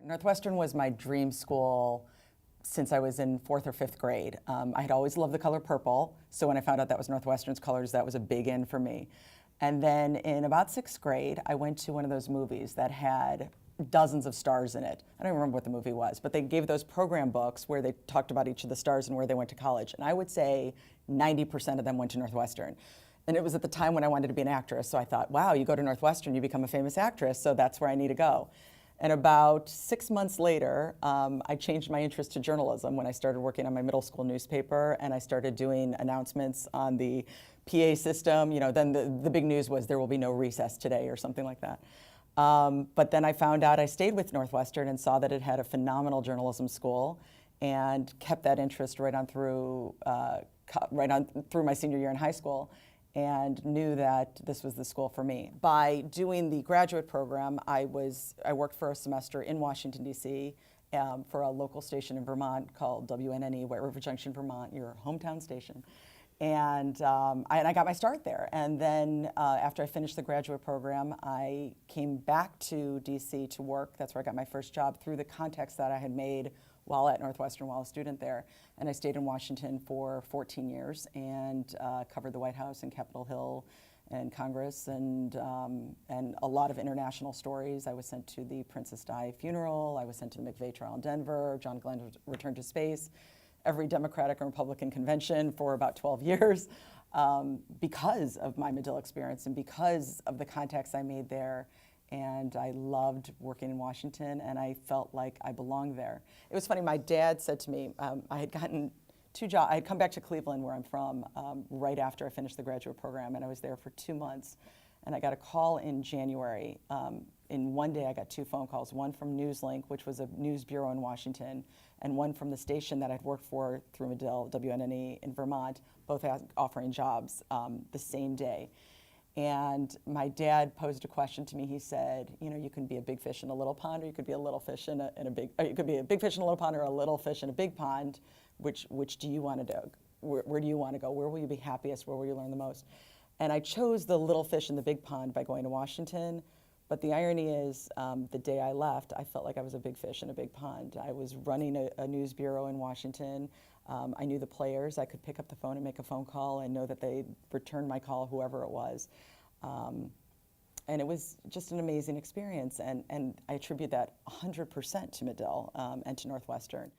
Northwestern was my dream school since I was in 4th or 5th grade. I had always loved the color purple, so when I found out that was Northwestern's colors, that was a big in for me. And then in about 6th grade, I went to one of those movies that had dozens of stars in it. I don't even remember what the movie was, but they gave those program books where they talked about each of the stars and where they went to college. And I would say 90% of them went to Northwestern. And it was at the time when I wanted to be an actress, so I thought, wow, you go to Northwestern, you become a famous actress, so that's where I need to go. And about 6 months later, I changed my interest to journalism when I started working on my middle school newspaper, and I started doing announcements on the PA system. You know, then the big news was there will be no recess today or something like that. But then I found out I stayed with Northwestern and saw that it had a phenomenal journalism school, and kept that interest right on through my senior year in high school, and knew that this was the school for me. By doing the graduate program, I worked for a semester in Washington, D.C. For a local station in Vermont called WNNE, White River Junction, Vermont, your hometown station. And I got my start there. And then after I finished the graduate program, I came back to D.C. to work. That's where I got my first job through the contacts that I had made while at Northwestern, while a student there. And I stayed in Washington for 14 years and covered the White House and Capitol Hill and Congress and a lot of international stories. I was sent to the Princess Di funeral. I was sent to the McVeigh trial in Denver. John Glenn returned to space. Every Democratic and Republican convention for about 12 years because of my Medill experience and because of the contacts I made there. And I loved working in Washington, and I felt like I belonged there. It was funny, my dad said to me, I had gotten 2 jobs. I had come back to Cleveland, where I'm from, right after I finished the graduate program, and I was there for 2 months. And I got a call in January. In one day, I got 2 phone calls, one from NewsLink, which was a news bureau in Washington, and one from the station that I'd worked for through Medill, WNNE in Vermont, both offering jobs the same day. And my dad posed a question to me. He said, you know, you can be a big fish in a little pond, or you could be a little fish in a big, or you could be a big fish in a little pond or a little fish in a big pond. Which do you want to do? Where do you want to go? Where will you be happiest? Where will you learn the most? And I chose the little fish in the big pond by going to Washington. But the irony is, the day I left, I felt like I was a big fish in a big pond. I was running a news bureau in Washington. I knew the players. I could pick up the phone and make a phone call and know that they'd return my call, whoever it was. And it was just an amazing experience. And I attribute that 100% to Medill and to Northwestern.